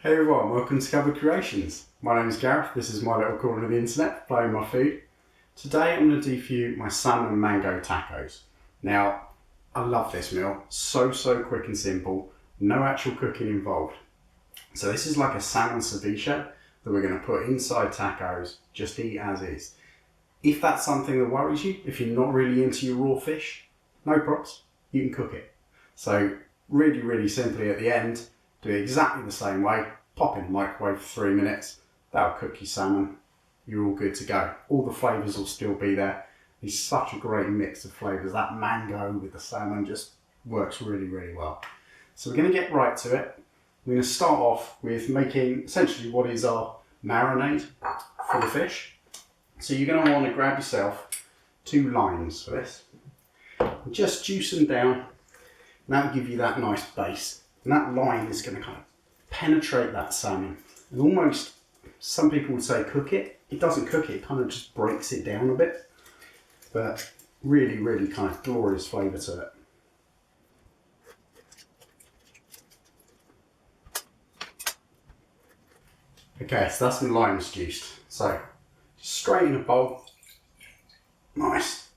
Hey everyone, welcome to Cupboard Creations. My name is Gareth, this is my little corner of the internet, playing my food. Today I'm going to do for you my salmon and mango tacos. Now, I love this meal, so quick and simple, no actual cooking involved. So this is like a salmon ceviche that we're going to put inside tacos, just eat as is. If that's something that worries you, if you're not really into your raw fish, no props, you can cook it. So really simply at the end, do it exactly the same way, pop in the microwave for 3 minutes, that'll cook your salmon, you're all good to go. All the flavours will still be there. It's such a great mix of flavours. That mango with the salmon just works really well. So we're going to get right to it. We're going to start off with making essentially what is our marinade for the fish. So you're going to want to grab yourself 2 limes for this. Just juice them down, and that'll give you that nice base. And that lime is going to kind of penetrate that salmon. And almost, some people would say cook it. It doesn't cook it, it kind of just breaks it down a bit. But really kind of glorious flavour to it. Okay, so that's the limes juiced. So, just straight in a bowl. Nice.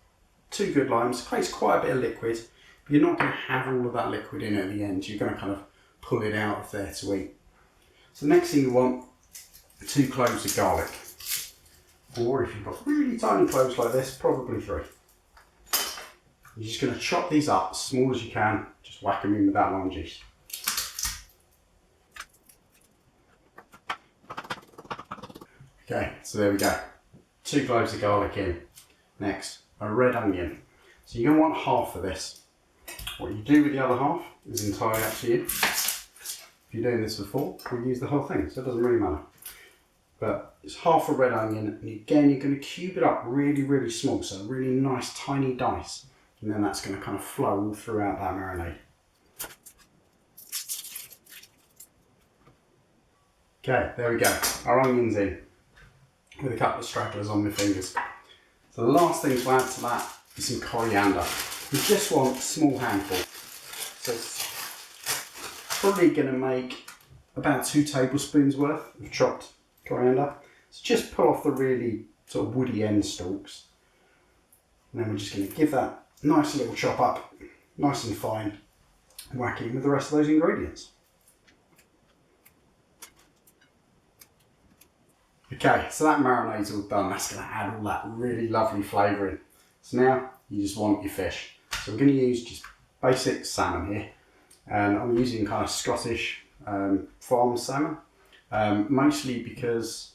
2 good limes. Creates quite a bit of liquid. But you're not going to have all of that liquid in at the end. You're going to kind of pull it out of there to eat. So next thing you want, 2 cloves of garlic. Or if you've got really tiny cloves like this, probably 3. You're just going to chop these up as small as you can. Just whack them in with that lime juice. Okay, so there we go. 2 cloves of garlic in. Next, a red onion. So you're going to want half of this. What you do with the other half is entirely up to you. If you're doing this before, we'll use the whole thing, so it doesn't really matter. But it's half a red onion, and again, you're going to cube it up really small, so really nice tiny dice. And then that's going to kind of flow all throughout that marinade. Okay, there we go. Our onion's in, with a couple of stragglers on my fingers. So the last thing to add to that is some coriander. You just want a small handful. So it's probably going to make about 2 tablespoons worth of chopped coriander. So just pull off the really sort of woody end stalks. And then we're just going to give that a nice little chop up, nice and fine, and whack in with the rest of those ingredients. Okay, so that marinade's all done. That's going to add all that really lovely flavouring. So now you just want your fish. So we're going to use just basic salmon here, and I'm using kind of Scottish farm salmon, mostly because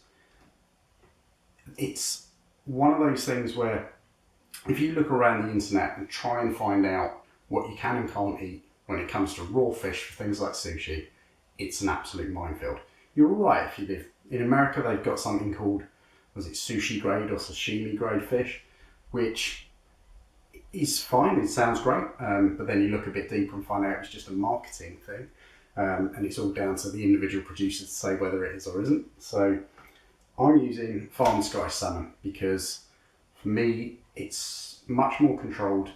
it's one of those things where if you look around the internet and try and find out what you can and can't eat when it comes to raw fish for things like sushi, it's an absolute minefield. You're alright if you live in America. They've got something called, was it sushi grade or sashimi grade fish, which is fine, it sounds great, but then you look a bit deeper and find out it's just a marketing thing, and it's all down to the individual producers to say whether it is or isn't. So I'm using farm Scottish salmon because for me it's much more controlled,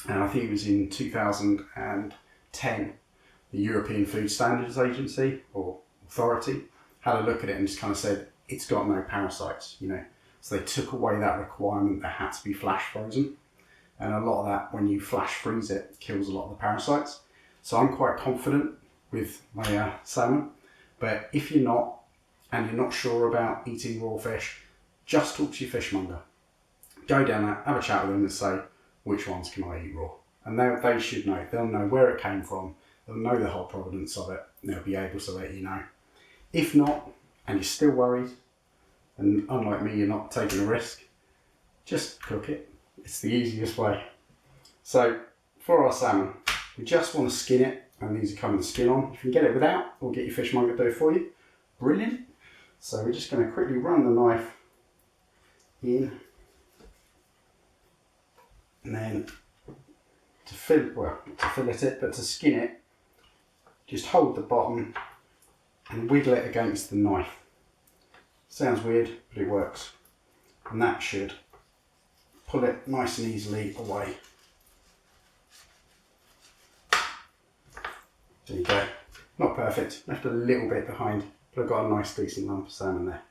and I think it was in 2010 the European Food Standards Agency or Authority had a look at it and just kind of said it's got no parasites, you know. So they took away that requirement that had to be flash frozen. And a lot of that, when you flash freeze it, kills a lot of the parasites. So I'm quite confident with my salmon. But if you're not, and you're not sure about eating raw fish, just talk to your fishmonger. Go down there, have a chat with them and say, which ones can I eat raw? And they should know. They'll know where it came from. They'll know the whole provenance of it. And they'll be able to let you know. If not, and you're still worried, and unlike me, you're not taking a risk, just cook it. It's the easiest way. So for our salmon, we just want to skin it, and these are coming with skin on. If you can get it without, or get your fishmonger to do it for you, brilliant. So we're just going to quickly run the knife in, and then to fillet it, but to skin it, just hold the bottom and wiggle it against the knife. Sounds weird, but it works. And that should pull it nice and easily away. There you go. Not perfect, left a little bit behind, but I've got a nice decent lump of salmon there.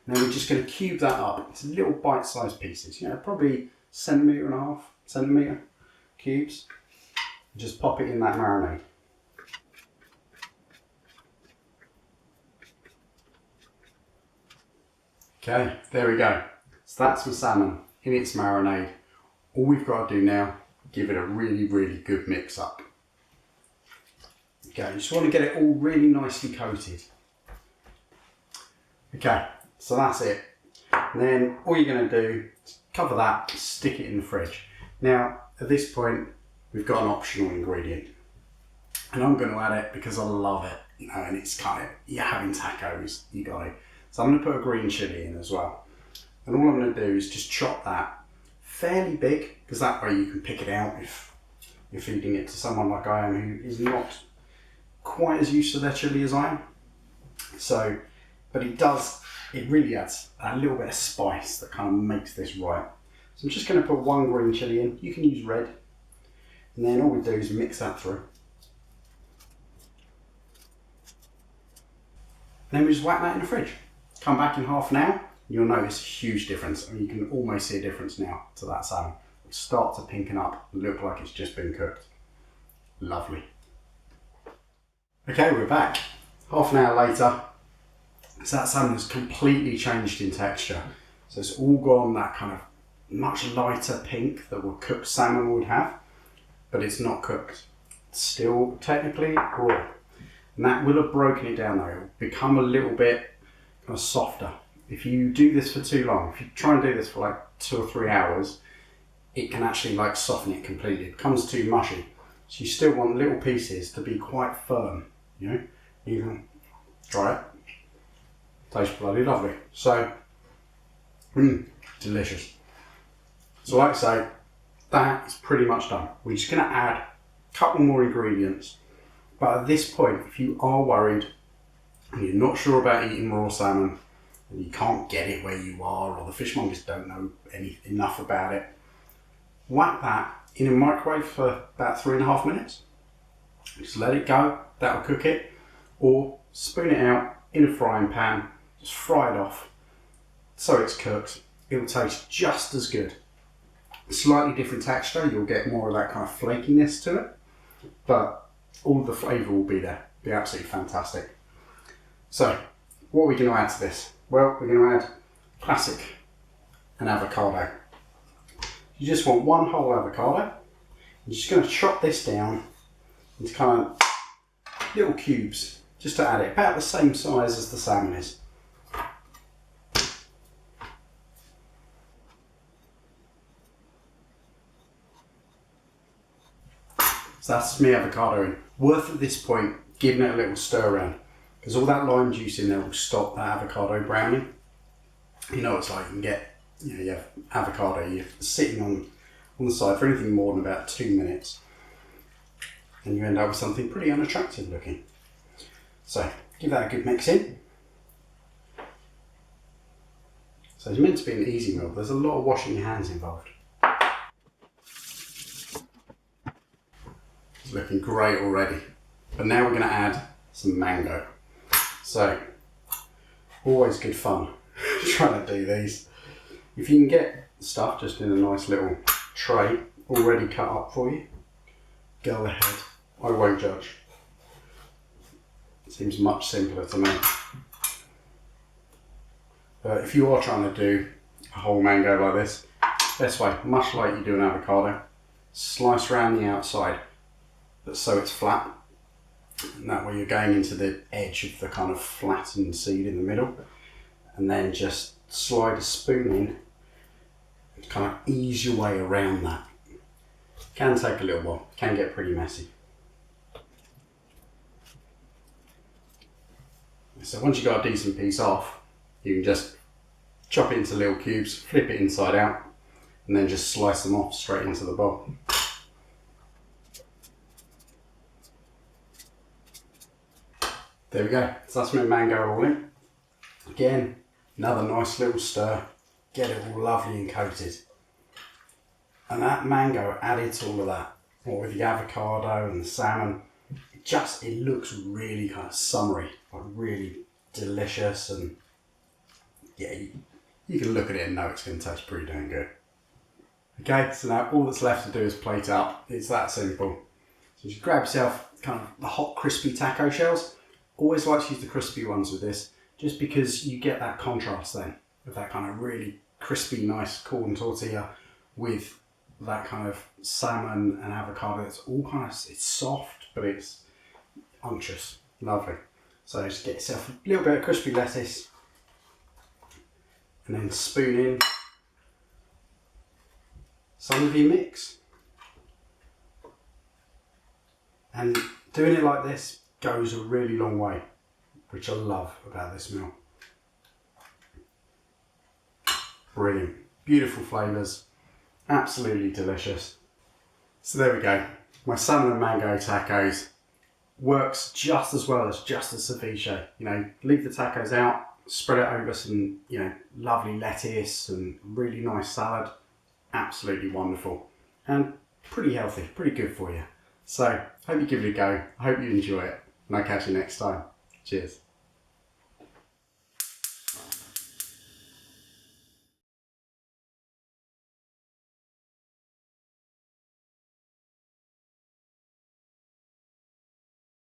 Now we're just going to cube that up into little bite-sized pieces, probably 1.5 centimetre cubes. Just pop it in that marinade. Okay, there we go. So that's my salmon in its marinade. All we've got to do now, give it a really, really good mix up. Okay, you just want to get it all really nicely coated. Okay, so that's it. And then all you're going to do is cover that, stick it in the fridge. Now, at this point, we've got an optional ingredient. And I'm going to add it because I love it, and it's kind of, you're having tacos, you got it. So I'm going to put a green chilli in as well. And all I'm going to do is just chop that fairly big, because that way you can pick it out if you're feeding it to someone like I am who is not quite as used to their chilli as I am. So, but it really adds a little bit of spice that kind of makes this right. So I'm just going to put one green chilli in. You can use red. And then all we do is mix that through. And then we just whack that in the fridge. Come back in half an hour, you'll notice a huge difference. I mean, you can almost see a difference now to that salmon. It'll start to pinken up, look like it's just been cooked. Lovely. Okay, we're back. Half an hour later, so that salmon has completely changed in texture. So it's all gone that kind of much lighter pink that a cooked salmon would have, but it's not cooked. It's still technically raw. And that will have broken it down though. It will become a little bit kind of softer. If you do this for too long, if you try and do this for like 2 or 3 hours, it can actually like soften it completely. It becomes too mushy. So you still want little pieces to be quite firm, You can try it. Tastes bloody lovely. So, delicious. So like I say, that is pretty much done. We're just going to add a couple more ingredients. But at this point, if you are worried and you're not sure about eating raw salmon, and you can't get it where you are, or the fishmongers don't know enough about it, whack that in a microwave for about 3.5 minutes. Just let it go, that'll cook it. Or spoon it out in a frying pan, just fry it off so it's cooked. It'll taste just as good. Slightly different texture, you'll get more of that kind of flakiness to it, but all the flavour will be there. Be absolutely fantastic. So, what are we going to add to this? Well, we're going to add classic, an avocado. You just want one whole avocado. You're just going to chop this down into kind of little cubes, just to add it, about the same size as the salmon is. So that's me avocado in. Worth at this point giving it a little stir around, because all that lime juice in there will stop that avocado browning. You know it's like, you can get, you have avocado, you're sitting on the side for anything more than about 2 minutes, and you end up with something pretty unattractive looking. So give that a good mix in. So it's meant to be an easy meal, but there's a lot of washing your hands involved. It's looking great already. But now we're going to add some mango. So, always good fun trying to do these. If you can get stuff just in a nice little tray already cut up for you, go ahead. I won't judge. It seems much simpler to me. But if you are trying to do a whole mango like this, best way, much like you do an avocado, slice around the outside, but so it's flat. And that way you're going into the edge of the kind of flattened seed in the middle, and then just slide a spoon in to kind of ease your way around that. Can take a little while, can get pretty messy. So once you've got a decent piece off, you can just chop it into little cubes, flip it inside out, and then just slice them off straight into the bowl. There we go, so that's my mango all in. Again, another nice little stir, get it all lovely and coated. And that mango added to all of that, what with the avocado and the salmon, it it looks really kind of summery, like really delicious, and yeah, you can look at it and know it's going to taste pretty dang good. Okay, so now all that's left to do is plate up. It's that simple. So just grab yourself kind of the hot crispy taco shells. Always like to use the crispy ones with this, just because you get that contrast then of that kind of really crispy, nice corn tortilla with that kind of salmon and avocado. It's all kind of, it's soft, but it's unctuous. Lovely. So just get yourself a little bit of crispy lettuce and then spoon in some of your mix. And doing it like this goes a really long way, which I love about this meal. Brilliant. Beautiful flavours. Absolutely delicious. So there we go. My salmon and mango tacos works just as well as just a ceviche. You know, leave the tacos out, spread it over some, you know, lovely lettuce and really nice salad. Absolutely wonderful and pretty healthy, pretty good for you. So hope you give it a go. I hope you enjoy it, and I'll catch you next time. Cheers.